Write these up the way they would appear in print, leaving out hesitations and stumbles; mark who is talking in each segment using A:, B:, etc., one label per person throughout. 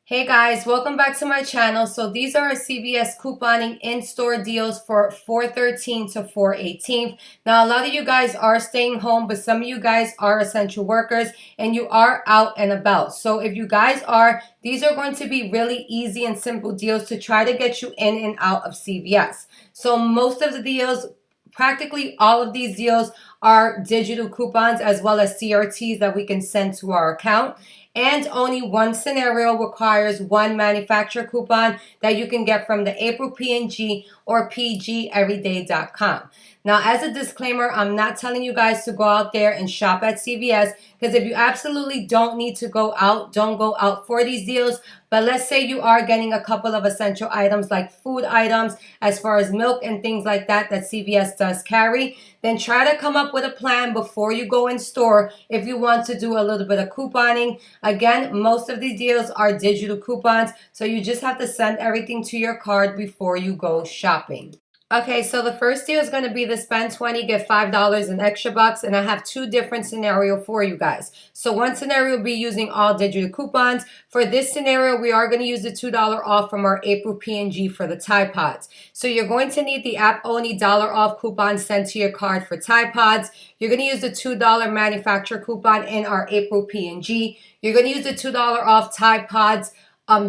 A: Hey guys, welcome back to my channel. So these are our CVS couponing in-store deals for 4/13 to 4/18. Now a lot of you guys are staying home, but some of you guys are essential workers and you are out and about. So if you guys are, these are going to be really easy and simple deals to try to get you in and out of CVS. So most of the deals, practically all of these deals are digital coupons as well as CRTs that we can send to our account. And only one scenario requires one manufacturer coupon that you can get from the April P&G or pgeveryday.com. Now, as a disclaimer, I'm not telling you guys to go out there and shop at CVS, because if you absolutely don't need to go out, don't go out for these deals. But let's say you are getting a couple of essential items like food items, as far as milk and things like that CVS does carry, then try to come up with a plan before you go in store if you want to do a little bit of couponing. Again, most of these deals are digital coupons, so you just have to send everything to your card before you go shopping. Okay, so the first deal is going to be the spend 20, get $5 in extra bucks, and I have two different scenarios for you guys. So one scenario will be using all digital coupons. For this scenario, we are going to use the $2 off from our April P&G for the Tide Pods. So you're going to need the app-only dollar off coupon sent to your card for Tide Pods. You're going to use the $2 manufacturer coupon in our April P&G. You're going to use the $2 off Tide Pods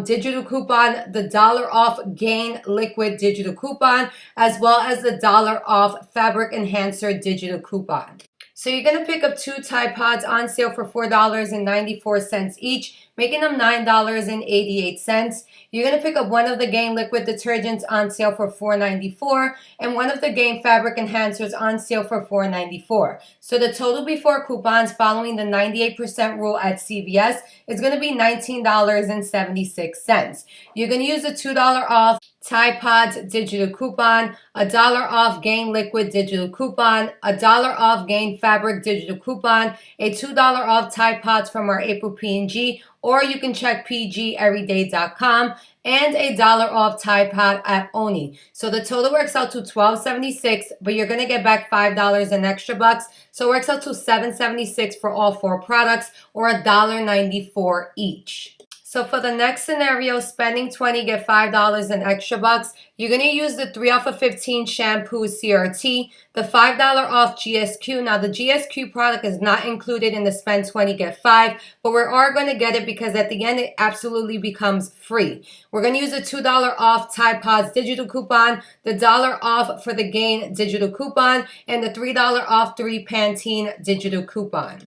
A: digital coupon, the dollar off Gain Liquid digital coupon, as well as the dollar off Fabric Enhancer digital coupon. So you're going to pick up two Tide Pods on sale for $4.94 each, making them $9.88. You're going to pick up one of the Gain Liquid detergents on sale for $4.94 and one of the Gain Fabric Enhancers on sale for $4.94. So the total before coupons following the 98% rule at CVS is going to be $19.76. You're going to use the $2 off Tide Pods digital coupon, a $1 off Gain Liquid digital coupon, a $1 off Gain Fabric digital coupon, a $2 off Tide Pods from our April P&G, or you can check pgeveryday.com, and a $1 off Tide Pod app only. So the total works out to $12.76, but you're going to get back $5 in extra bucks. So it works out to $7.76 for all four products, or $1.94 each. So for the next scenario, spending 20, get $5 in extra bucks, you're going to use the 3 off of 15 shampoo CRT, the $5 off GSQ. Now the GSQ product is not included in the spend 20, get 5, but we are going to get it because at the end it absolutely becomes free. We're going to use the $2 off Tide Pods digital coupon, the $1 off for the Gain digital coupon, and the $3 off 3 Pantene digital coupon.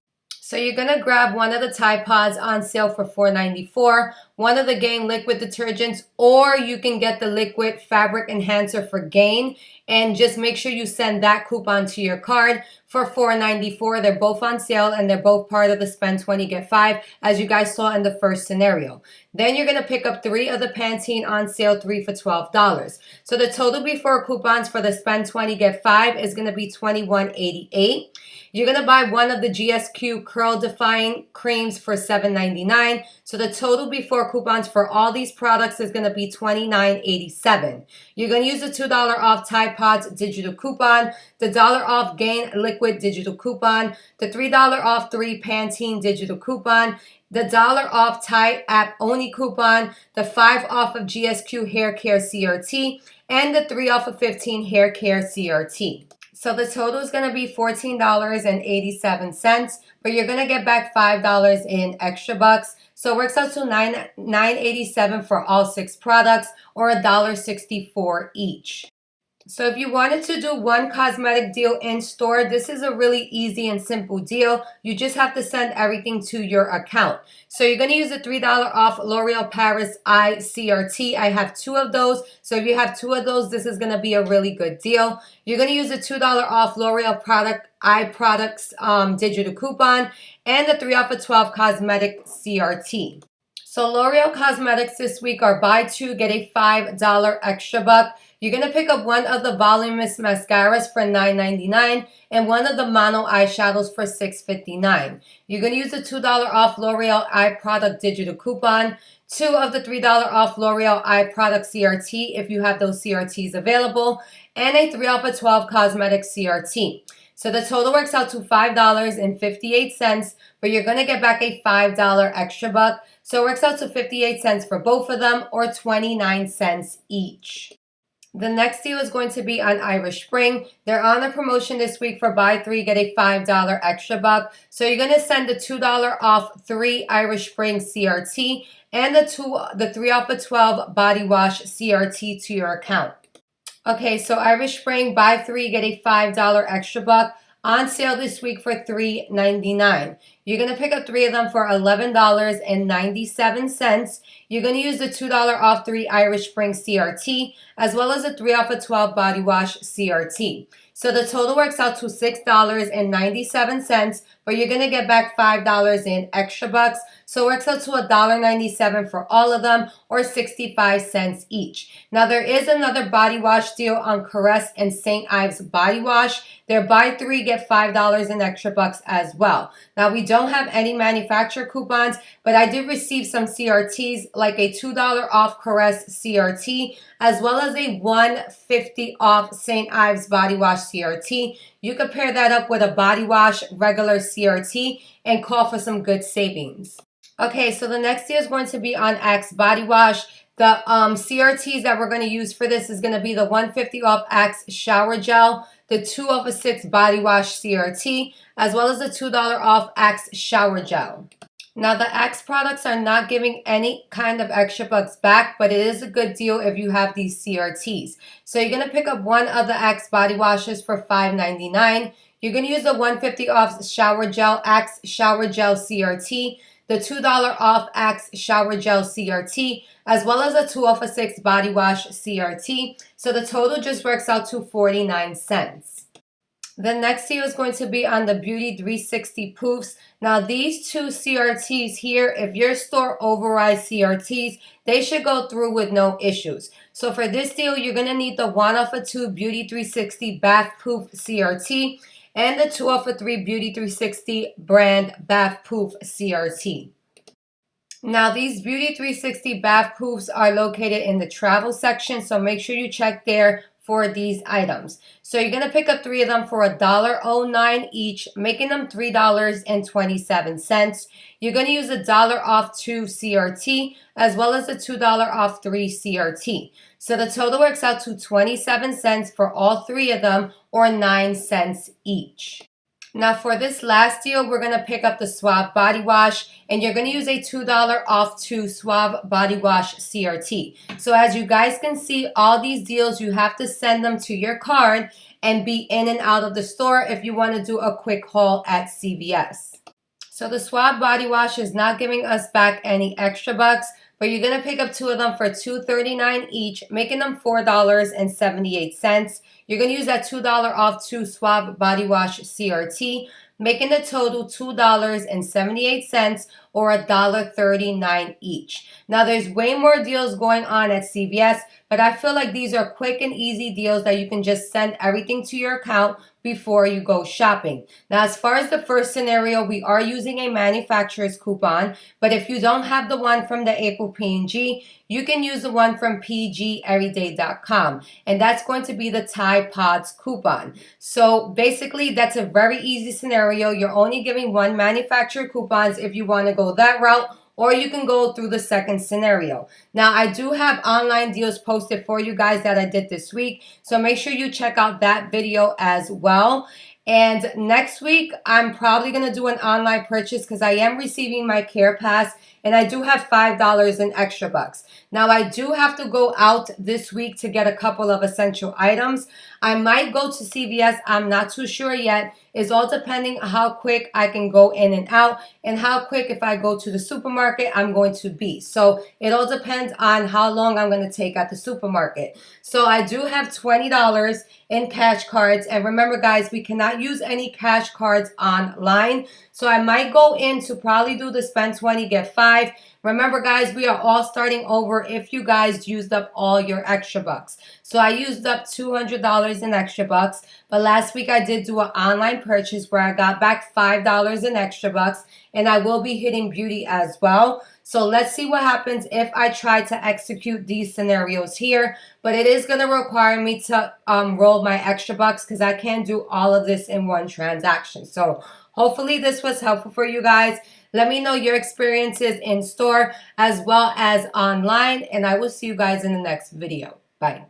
A: So you're going to grab one of the Tide Pods on sale for $4.94, one of the Gain Liquid detergents, or you can get the Liquid Fabric Enhancer for Gain, and just make sure you send that coupon to your card for $4.94. They're both on sale and they're both part of the spend 20, get 5, as you guys saw in the first scenario. Then you're going to pick up 3 of the Pantene on sale, 3 for $12. So the total before coupons for the spend 20, get 5 is going to be $21.88. You're going to buy one of the GSQ Curl Defying Creams for $7.99. So the total before coupons for all these products is going to be $29.87. You're going to use the $2 off Tide Pods digital coupon, the $1 off Gain Liquid digital coupon, the $3 off 3 Pantene digital coupon, the $1 off Tide app only coupon, the 5 off of GSQ Hair Care CRT, and the 3 off of 15 Hair Care CRT. So the total is going to be $14.87, but you're going to get back $5 in extra bucks. So it works out to $9.87 for all 6 products, or $1.64 each. So if you wanted to do one cosmetic deal in store, this is a really easy and simple deal. You just have to send everything to your account. So you're going to use the $3 off L'Oreal Paris Eye CRT. I have 2 of those. So if you have 2 of those, this is going to be a really good deal. You're going to use the $2 off L'Oreal Eye Products digital coupon, and the 3 off of 12 Cosmetic CRT. So L'Oreal Cosmetics this week are buy 2, get a $5 extra buck. You're going to pick up one of the voluminous mascaras for $9.99 and one of the mono eyeshadows for $6.59. You're going to use the $2 off L'Oreal Eye Product digital coupon, 2 of the $3 off L'Oreal Eye Product CRT if you have those CRTs available, and a 3 off of 12 Cosmetic CRT. So the total works out to $5.58, but you're going to get back a $5 extra buck. So it works out to 58 cents for both of them, or 29 cents each. The next deal is going to be on Irish Spring. They're on a promotion this week for buy 3, get a $5 extra buck. So you're going to send the $2 off 3 Irish Spring CRT and the 3 off of 12 body wash CRT to your account. Okay, so Irish Spring, buy 3, get a $5 extra buck. On sale this week for $3.99. You're going to pick up 3 of them for $11.97. You're going to use the $2 off 3 Irish Spring CRT, as well as a 3 off of 12 body wash CRT. So the total works out to $6.97, but you're going to get back $5 in extra bucks. So it works out to $1.97 for all of them, or 65 cents each. Now there is another body wash deal on Caress and St. Ives body wash. They're buy 3, get $5 in extra bucks as well. Now we don't have any manufacturer coupons, but I did receive some CRTs, like a $2 off Caress CRT, as well as a $1.50 off St. Ives body wash CRT. You could pair that up with a body wash regular CRT and call for some good savings. Okay, so the next deal is going to be on Axe body wash. The CRTs that we're going to use for this is going to be the $1.50 off Axe shower gel, the 2 off of 6 body wash CRT, as well as the $2 off Axe shower gel. Now the Axe products are not giving any kind of extra bucks back, but it is a good deal if you have these CRTs. So you're going to pick up 1 of the Axe body washes for $5.99. You're going to use the $1.50 off shower gel, Axe shower gel CRT, the $2 off Axe shower gel CRT, as well as a 2 off of 6 body wash CRT. So the total just works out to 49 cents. The next deal is going to be on the Beauty 360 Poofs. Now these 2 CRTs here, if your store overrides CRTs, they should go through with no issues. So for this deal, you're going to need the 1 off of 2 Beauty 360 Bath Poof CRT and the 2 off of 3 Beauty 360 brand Bath Poof CRT. Now these Beauty 360 Bath Poofs are located in the travel section, so make sure you check there for these items. So you're going to pick up 3 of them for $1.09 each, making them $3.27. You're going to use $1 off 2 CRT, as well as a $2 off 3 CRT. So the total works out to 27 cents for all 3 of them, or 9 cents each. Now for this last deal, we're going to pick up the Suave body wash, and you're going to use a $2 off 2 Suave body wash CRT. So as you guys can see, all these deals, you have to send them to your card and be in and out of the store if you want to do a quick haul at CVS. So the Suave body wash is not giving us back any extra bucks, but you're going to pick up 2 of them for $2.39 each, making them $4.78. You're going to use that $2 off 2 Suave body wash CRT, making the total $2.78, or $1.39 each. Now there's way more deals going on at CVS, but I feel like these are quick and easy deals that you can just send everything to your account before you go shopping. Now as far as the first scenario, we are using a manufacturer's coupon, but if you don't have the one from the April P&G, you can use the one from pgeveryday.com, and that's going to be the Tide Pods coupon. So basically, that's a very easy scenario. You're only giving 1 manufacturer coupons if you want to go that route, or you can go through the second scenario. Now, I do have online deals posted for you guys that I did this week, so make sure you check out that video as well. And next week, I'm probably going to do an online purchase because I am receiving my Care Pass, and I do have $5 in extra bucks. Now, I do have to go out this week to get a couple of essential items. I might go to CVS. I'm not too sure yet. It's all depending on how quick I can go in and out, and how quick, if I go to the supermarket, I'm going to be. So it all depends on how long I'm going to take at the supermarket. So I do have $20 in cash cards. And remember, guys, we cannot use any cash cards online. So I might go in to probably do the spend 20, get 5. Remember, guys, we are all starting over if you guys used up all your extra bucks. So I used up $200 in extra bucks. But last week I did do an online purchase where I got back $5 in extra bucks. And I will be hitting beauty as well. So let's see what happens if I try to execute these scenarios here. But it is going to require me to roll my extra bucks because I can't do all of this in one transaction. So hopefully this was helpful for you guys. Let me know your experiences in store as well as online. And I will see you guys in the next video. Bye.